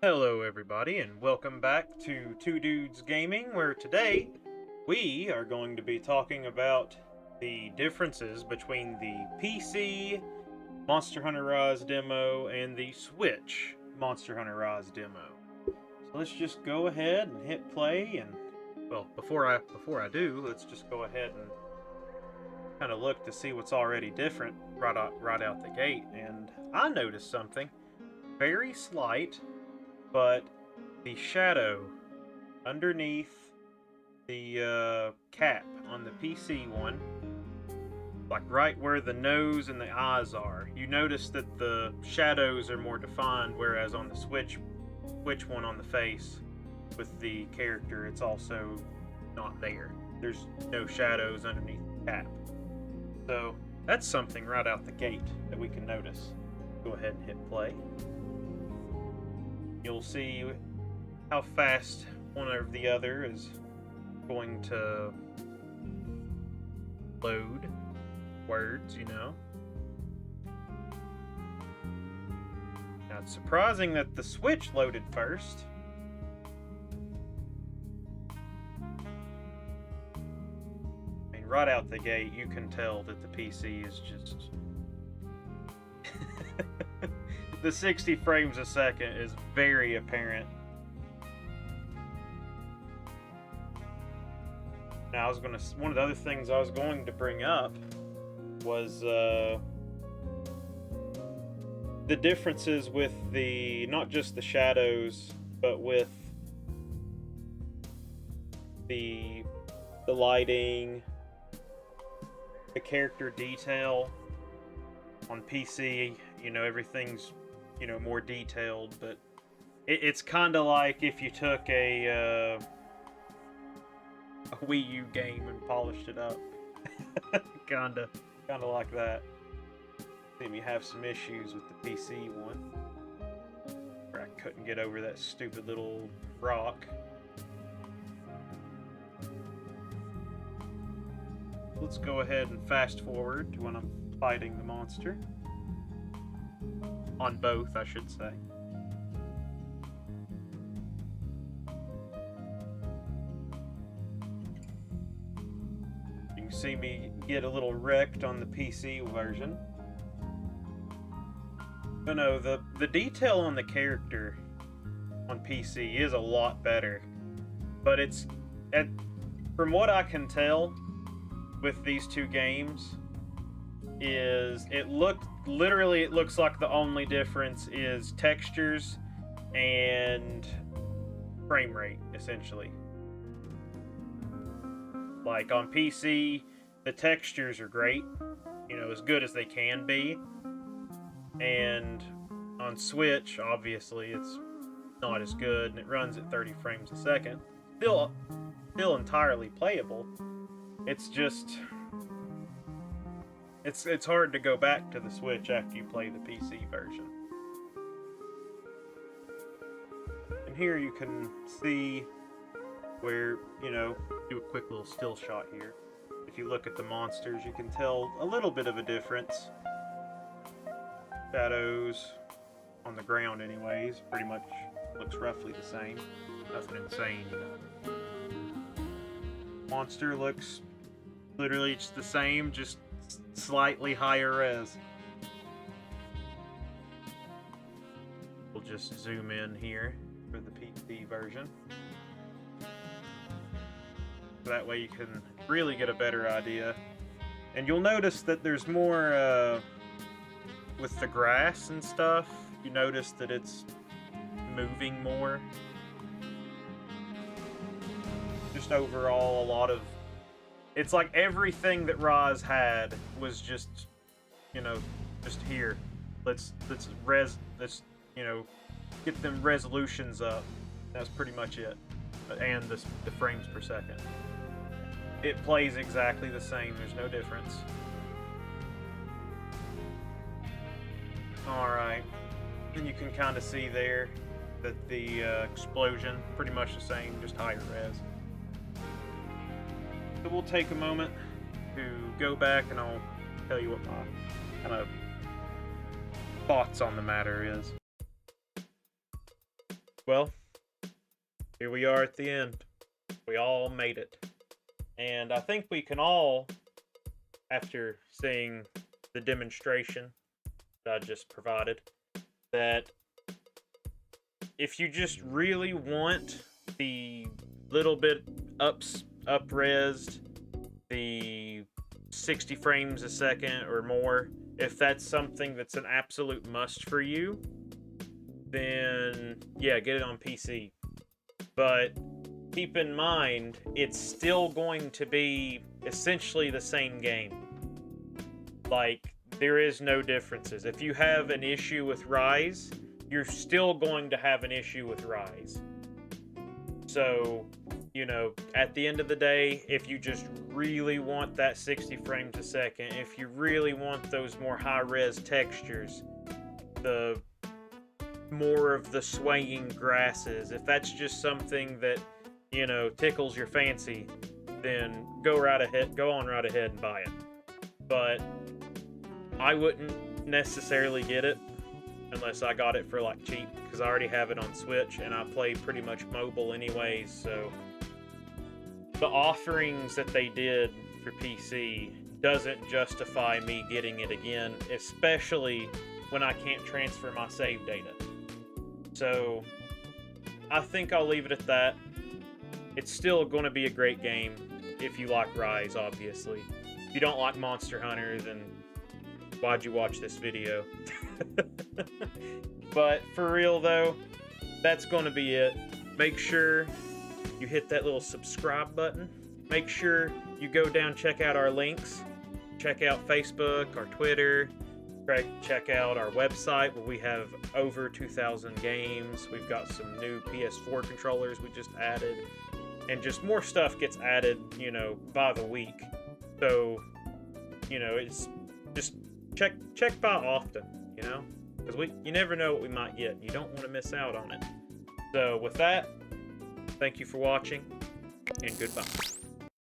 Hello, everybody, and welcome back to Two Dudes Gaming, where today we are going to be talking about the differences between the PC Monster Hunter Rise demo and the Switch Monster Hunter Rise demo. So let's just go ahead and hit play, and well, before I do, let's just go ahead and kind of look to see what's already different right out the gate. And I noticed something very slight, but the shadow underneath the cap on the PC one, like right where the nose and the eyes are, you notice that the shadows are more defined, whereas on the Switch one on the face with the character, it's also not there. There's no shadows underneath the cap. So that's something right out the gate that we can notice. Go ahead and hit play. You'll see how fast one or the other is going to load words, Now, it's surprising that the Switch loaded first. I mean, right out the gate, you can tell that the PC is just... The 60 frames a second is very apparent. Now, one of the other things I was going to bring up was the differences with not just the shadows, but with the lighting, the character detail. On PC, everything's more detailed, but it's kind of like if you took a Wii U game and polished it up. kinda like that. Then we have some issues with the PC one, where I couldn't get over that stupid little rock. Let's go ahead and fast forward to when I'm fighting the monster. On both, I should say. You can see me get a little wrecked on the PC version. But no, the detail on the character on PC is a lot better. But from what I can tell with these two games, it looks like the only difference is textures and frame rate, essentially. Like on PC, the textures are great, as good as they can be. And on Switch, obviously, it's not as good, and it runs at 30 frames a second. Still entirely playable. It's just... It's hard to go back to the Switch after you play the PC version. And here you can see where, do a quick little still shot here. If you look at the monsters, you can tell a little bit of a difference. Shadows on the ground anyways, pretty much looks roughly the same. Nothing insane, Monster looks literally just the same, just slightly higher res. We'll just zoom in here for the PC version. That way you can really get a better idea. And you'll notice that there's more with the grass and stuff. You notice that it's moving more. Just overall a lot of... It's like everything that Roz had was just, just here. Let's get them resolutions up. That's pretty much it. And the frames per second. It plays exactly the same. There's no difference. Alright. And you can kind of see there that the explosion, pretty much the same, just higher res. So we'll take a moment to go back and I'll tell you what my kind of thoughts on the matter is. Well, here we are at the end. We all made it. And I think we can all, after seeing the demonstration that I just provided, that if you just really want the little bit up-resed, the 60 frames a second or more, if that's something that's an absolute must for you, then yeah, get it on PC. But keep in mind, it's still going to be essentially the same game. Like, there is no differences. If you have an issue with Rise, you're still going to have an issue with Rise. So, you know, at the end of the day, if you just really want that 60 frames a second, if you really want those more high-res textures, the more of the swaying grasses, if that's just something that, you know, tickles your fancy, then go on right ahead and buy it. But I wouldn't necessarily get it unless I got it for like cheap, because I already have it on Switch and I play pretty much mobile anyways. So the offerings that they did for PC doesn't justify me getting it again, especially when I can't transfer my save data. So I think I'll leave it at that. It's still going to be a great game if you like Rise, obviously. If you don't like Monster Hunter, then why'd you watch this video? But for real though, that's going to be it. Make sure you hit that little subscribe button. Make sure you go down, check out our links. Check out Facebook, our Twitter. Check out our website where we have over 2,000 games. We've got some new PS4 controllers we just added. And just more stuff gets added, you know, by the week. So, you know, it's just check by often, you know, because you never know what we might get. You don't want to miss out on it. So with that, thank you for watching, and goodbye.